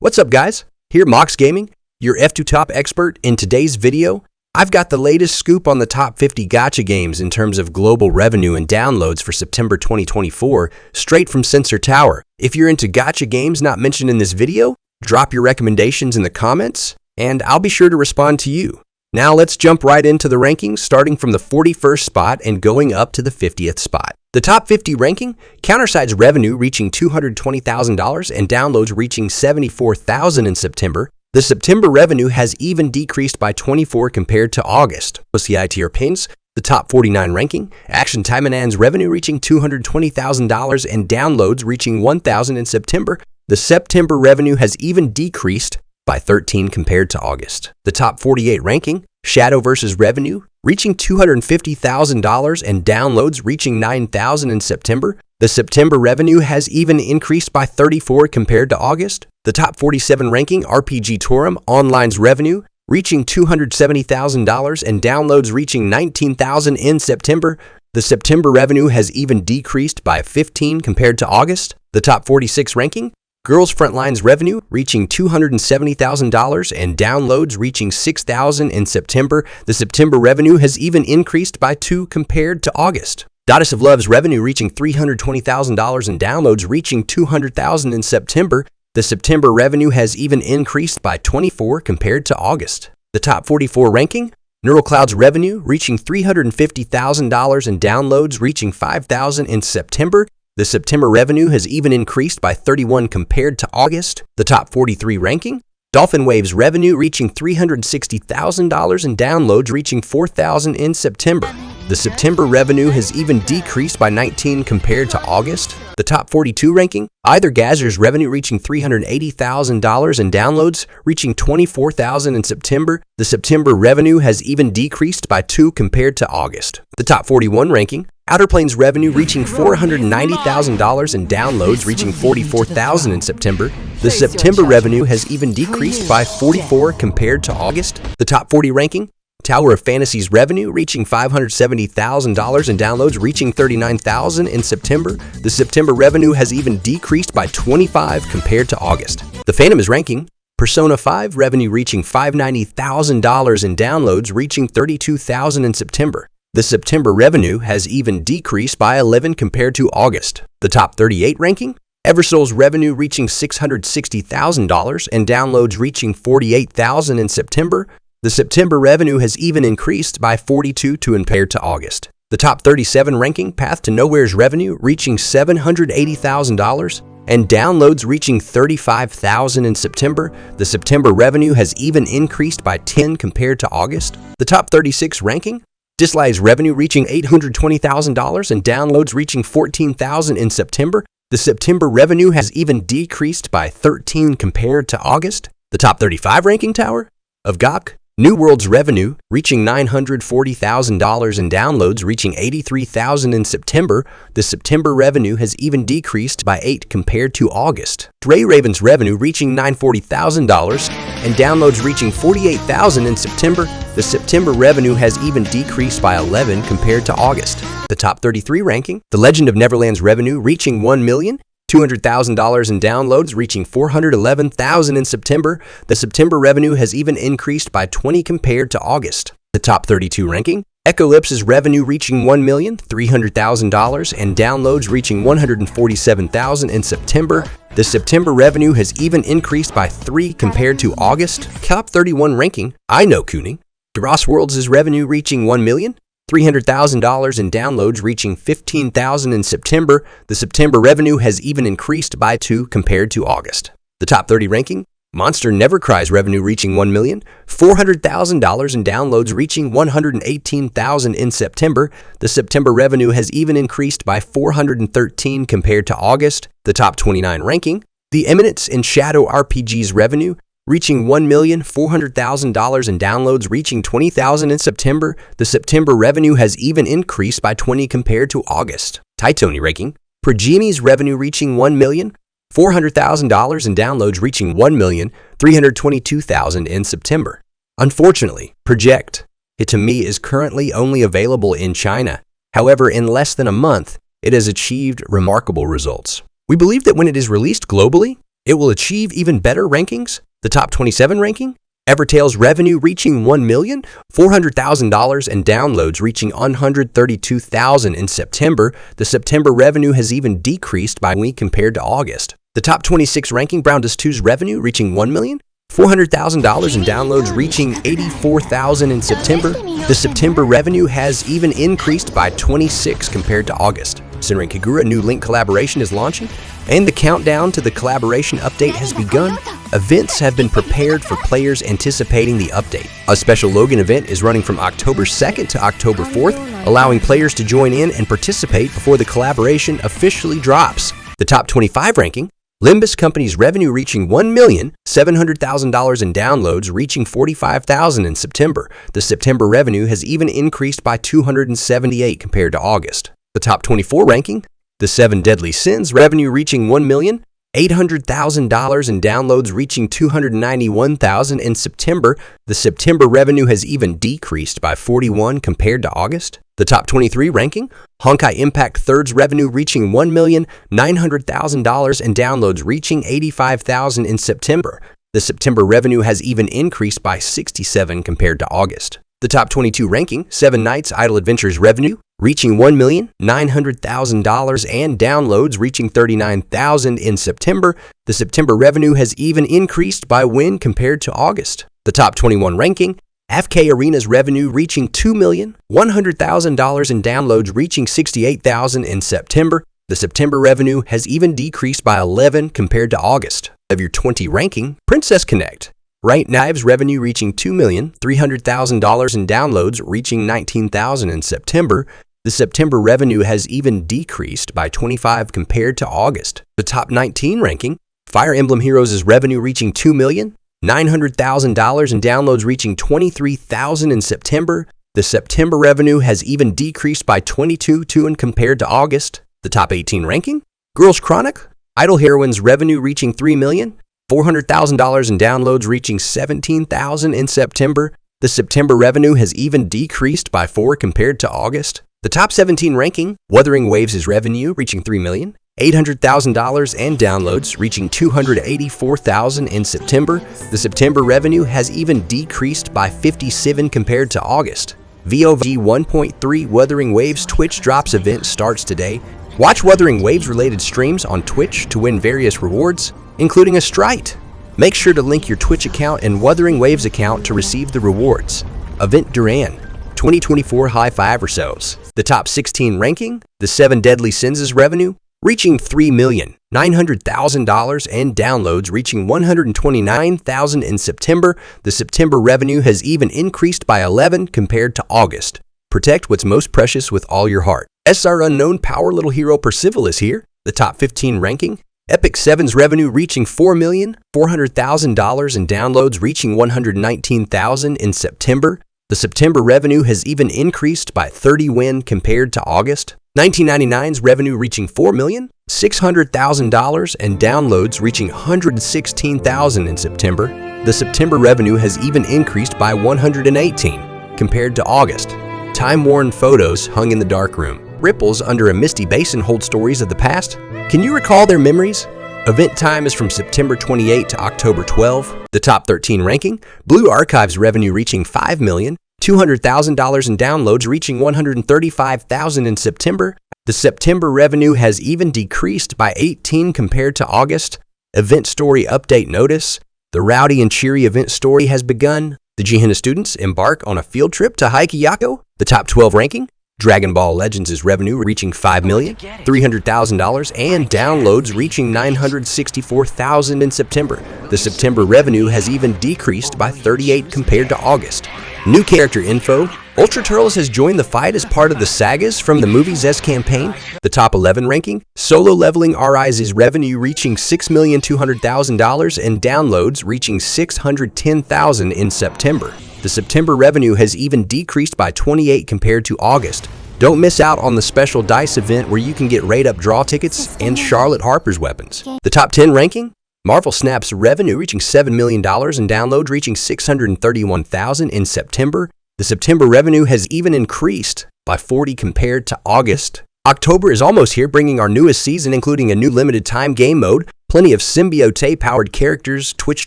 What's up guys? Here MokzZ Gaming, your F2 top expert. In today's video, I've got the latest scoop on the top 50 gacha games in terms of global revenue and downloads for September 2024, straight from Sensor Tower. If you're into gacha games not mentioned in this video, drop your recommendations in the comments, and I'll be sure to respond to you. Now let's jump right into the rankings, starting from the 41st spot and going up to the 50th spot. The top 50 ranking, Counterside's revenue reaching $220,000 and downloads reaching 74,000 in September. The September revenue has even decreased by 24 compared to August. OCI Pins, the top 49 ranking, Action Taimanan's revenue reaching $220,000 and downloads reaching 1,000 in September. The September revenue has even decreased by 13 compared to August. The top 48 ranking, Shadow vs. revenue reaching $250,000 and downloads reaching 9,000 in September. The September revenue has even increased by 34 compared to August. The top 47 ranking, RPG Tourum Online's revenue reaching $270,000 and downloads reaching 19,000 in September. The September revenue has even decreased by 15 compared to August. The top 46 ranking, Girls Frontline's revenue reaching $270,000 and downloads reaching 6,000 in September. The September revenue has even increased by 2 compared to August. Goddess of Love's revenue reaching $320,000 and downloads reaching 200,000 in September. The September revenue has even increased by 24 compared to August. The top 44 ranking, Neural Cloud's revenue reaching $350,000 and downloads reaching 5,000 in September. The September revenue has even increased by 31 compared to August. The top 43 ranking, Dolphin Wave's revenue reaching $360,000 and downloads reaching 4,000 in September. The September revenue has even decreased by 19 compared to August. The top 42 ranking, Either Gazer's revenue reaching $380,000 and downloads reaching 24,000 in September. The September revenue has even decreased by 2 compared to August. The top 41 ranking, Outer Plane's revenue reaching $490,000 and downloads reaching 44,000 in September. The September revenue has even decreased by 44 compared to August. The top 40 ranking, Tower of Fantasy's revenue reaching $570,000 and downloads reaching 39,000 in September. The September revenue has even decreased by 25 compared to August. The Phantom is ranking, Persona 5 revenue reaching $590,000 and downloads reaching 32,000 in September. The September revenue has even decreased by 11 compared to August. The top 38 ranking, Eversoul's revenue reaching $660,000 and downloads reaching 48,000 in September. The September revenue has even increased by 42 compared to August. The top 37 ranking, Path to Nowhere's revenue reaching $780,000 and downloads reaching 35,000 in September. The September revenue has even increased by 10 compared to August. The top 36 ranking, Dislay's revenue reaching $820,000 and downloads reaching 14,000 in September. The September revenue has even decreased by 13 compared to August. The top 35 ranking tower of Gacha, New World's revenue reaching $940,000 and downloads reaching 83,000 in September. The September revenue has even decreased by 8 compared to August. Dray Raven's revenue reaching $940,000 and downloads reaching 48,000 in September. The September revenue has even decreased by 11 compared to August. The top 33 ranking, The Legend of Neverland's revenue reaching $1,200,000 in downloads reaching 411,000 in September. The September revenue has even increased by 20 compared to August. The top 32 ranking, Echolypse's revenue reaching $1,300,000 and downloads reaching 147,000 in September. The September revenue has even increased by 3 compared to August. Top 31 ranking, I Know Kuni, Gross Worlds' revenue reaching $1,300,000 and downloads reaching 15,000 in September. The September revenue has even increased by 2 compared to August. The top 30 ranking, Monster Never Cry's revenue reaching $1,400,000 and downloads reaching 118,000 in September. The September revenue has even increased by 413 compared to August. The top 29 ranking, The Eminence in Shadow RPG's revenue reaching $1,400,000 and downloads reaching 20,000 in September. The September revenue has even increased by 20 compared to August. Taitoni ranking, Progemi's revenue reaching $1,400,000 and downloads reaching 1,322,000 in September. Unfortunately, Project Hitami is currently only available in China. However, in less than a month, it has achieved remarkable results. We believe that when it is released globally, It will achieve even better rankings. The top 27 ranking, Evertale's revenue reaching $1,400,000 and downloads reaching 132,000 in September. The September revenue has even decreased by a week compared to August. The top 26 ranking, Browndas 2's revenue reaching $1,400,000 and downloads reaching 84,000 in September. The September revenue has even increased by 26 compared to August. Senran Kagura, a new Link collaboration is launching, and the countdown to the collaboration update has begun. Events have been prepared for players anticipating the update. A special Logan event is running from October 2nd to October 4th, allowing players to join in and participate before the collaboration officially drops. The top 25 ranking, Limbus Company's revenue reaching $1,700,000 and downloads reaching 45,000 in September. The September revenue has even increased by 278 compared to August. The top 24 ranking, The 7 Deadly Sins, revenue reaching $1,800,000 and downloads reaching 291,000 in September. The September revenue has even decreased by 41 compared to August. The top 23 ranking, Honkai Impact 3's revenue reaching $1,900,000 and downloads reaching 85,000 in September. The September revenue has even increased by 67 compared to August. The top 22 ranking, 7 Nights Idle Adventures revenue reaching $1,900,000 and downloads reaching 39,000 in September. The September revenue has even increased by when compared to August. The top 21 ranking, FK Arena's revenue reaching $2,100,000 and downloads reaching 68,000 in September. The September revenue has even decreased by 11 compared to August. Of your 20 ranking, Princess Connect, Right Knives revenue reaching $2,300,000 and downloads reaching 19,000 in September. The September revenue has even decreased by 25 compared to August. The top 19 ranking, Fire Emblem Heroes' revenue reaching $2,900,000 and downloads reaching 23,000 in September. The September revenue has even decreased by 22 compared to August. The top 18 ranking, Girls Chronic, Idle Heroines revenue reaching $3,400,000 and downloads reaching 17,000 in September. The September revenue has even decreased by 4 compared to August. The top 17 ranking, Wuthering Waves' revenue reaching $3,800,000 and downloads reaching 284,000 in September. The September revenue has even decreased by 57 compared to August. VOG 1.3 Wuthering Waves Twitch Drops event starts today. Watch Wuthering Waves related streams on Twitch to win various rewards, including a Strite. Make sure to link your Twitch account and Wuthering Waves account to receive the rewards. Event Duran 2024 High Five Resos. The top 16 ranking, The 7 Deadly Sins' revenue reaching $3,900,000 and downloads reaching 129,000 in September. The September revenue has even increased by 11 compared to August. Protect what's most precious with all your heart. SR Unknown Power Little Hero Percival is here. The top 15 ranking, Epic 7's revenue reaching $4,400,000 and downloads reaching 119,000 in September. The September revenue has even increased by 30 when compared to August. 1999's revenue reaching $4,600,000 and downloads reaching 116,000 in September. The September revenue has even increased by 118 compared to August. Time-worn photos hung in the darkroom. Ripples under a misty basin hold stories of the past. Can you recall their memories? Event time is from September 28 to October 12. The top 13 ranking, Blue Archive's revenue reaching $5,200,000 and downloads reaching 135,000 in September. The September revenue has even decreased by 18 compared to August. Event story update notice. The rowdy and cheery event story has begun. The Jihana students embark on a field trip to Haikiyako. The top 12 ranking, Dragon Ball Legends' revenue reaching $5,300,000 and downloads reaching 964,000 in September. The September revenue has even decreased by 38 compared to August. New character info, Ultra Turles has joined the fight as part of the sagas from the MokzZ campaign. The top 11 ranking, Solo Leveling RI's revenue reaching $6,200,000 and downloads reaching 610,000 in September. The September revenue has even decreased by 28 compared to August. Don't miss out on the special DICE event where you can get rate-up draw tickets and Charlotte Harper's weapons. The top 10 ranking, Marvel Snap's revenue reaching $7 million and downloads reaching 631,000 in September. The September revenue has even increased by 40 compared to August. October is almost here, bringing our newest season, including a new limited time game mode, Plenty of symbiote-powered characters, Twitch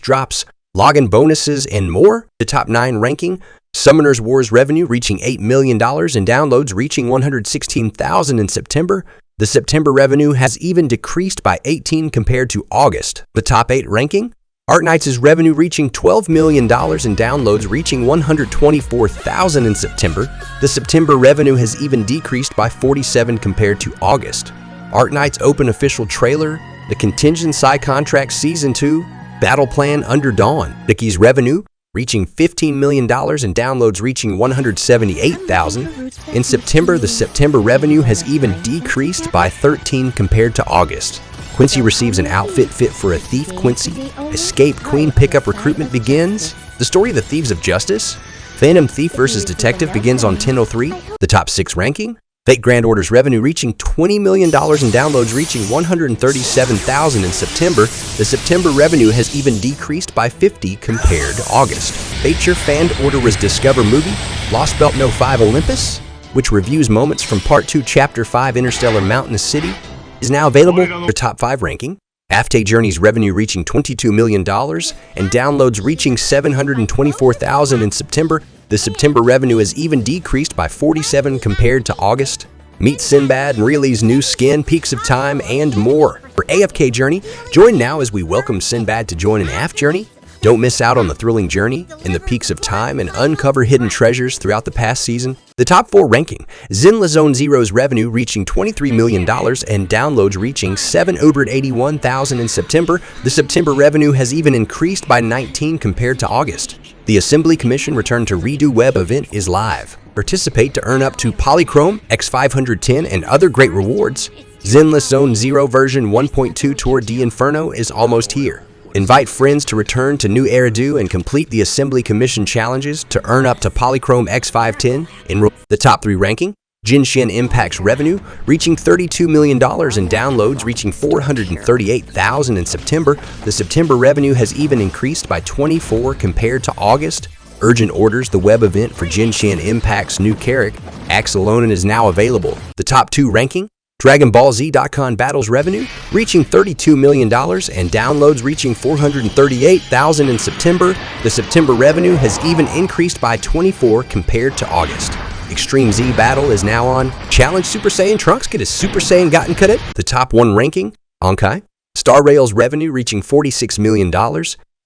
drops, login bonuses, and more. The top 9 ranking, Summoners Wars revenue reaching $8 million and downloads reaching 116,000 in September. The September revenue has even decreased by 18 compared to August. The top 8 ranking, Arknights' revenue reaching $12 million and downloads reaching 124,000 in September. The September revenue has even decreased by 47 compared to August. Arknights open official trailer, The Contingent Psy Contract Season 2, Battle Plan Under Dawn. Vicky's revenue reaching $15 million and downloads reaching 178,000. In September, the September revenue has even decreased by 13 compared to August. Quincy receives an outfit fit for a thief. Quincy, Escape Queen pickup recruitment begins. The story of the Thieves of Justice, Phantom Thief vs. Detective begins on 10/03. The top 6 ranking, Fate Grand Order's revenue reaching $20 million and downloads reaching 137,000 in September. The September revenue has even decreased by 50 compared to August. Fate Your Fan Order was Discover movie, Lost Belt No 5 Olympus, which reviews moments from Part 2 Chapter 5 Interstellar Mountainous City, is now available. The top 5 ranking, After Journey's revenue reaching $22 million and downloads reaching 724,000 in September. The September revenue has even decreased by 47 compared to August. Meet Sinbad and Reely's new skin, Peaks of Time, and more. For AFK Journey, join now as we welcome Sinbad to join an AF Journey. Don't miss out on the thrilling journey in the Peaks of Time and uncover hidden treasures throughout the past season. The top 4 ranking, Zinla Zone Zero's revenue reaching $23 million and downloads reaching 781,000 in September. The September revenue has even increased by 19 compared to August. The Assembly Commission Return to Redo web event is live. Participate to earn up to Polychrome, X510, and other great rewards. Zinla Zone Zero version 1.2 Tour d'Inferno is almost here. Invite friends to return to New Eridu and complete the Assembly Commission challenges to earn up to Polychrome X510. Enroll. The top 3 ranking, Genshin Impact's revenue reaching $32 million and downloads reaching 438,000 in September. The September revenue has even increased by 24 compared to August. Urgent Orders, the web event for Genshin Impact's new character, Axelonin, is now available. The top 2 ranking, Dragon Ball Z Dokkan Battles revenue reaching $32 million and downloads reaching 438,000 in September. The September revenue has even increased by 24 compared to August. Extreme Z Battle is now on. Challenge Super Saiyan Trunks get his Super Saiyan Goten Cadet. The top 1 ranking, Honkai. Star Rail's revenue reaching $46 million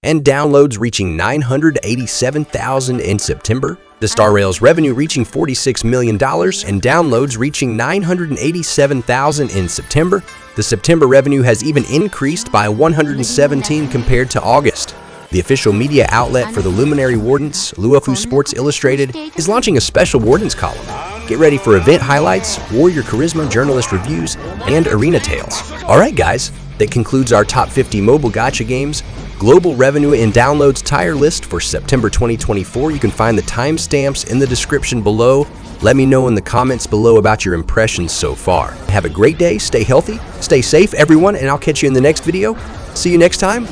and downloads reaching 987,000 in September. The Star Rail's revenue reaching $46 million and downloads reaching 987,000 in September. The September revenue has even increased by 117 compared to August. The official media outlet for the Luminary Wardens, Luofu Sports Illustrated, is launching a special Wardens column. Get ready for event highlights, Warrior Charisma journalist reviews, and arena tales. Alright guys, that concludes our top 50 mobile gacha games. Global revenue and downloads tier list for September 2024. You can find the timestamps in the description below. Let me know in the comments below about your impressions so far. Have a great day, stay healthy, stay safe everyone, and I'll catch you in the next video. See you next time.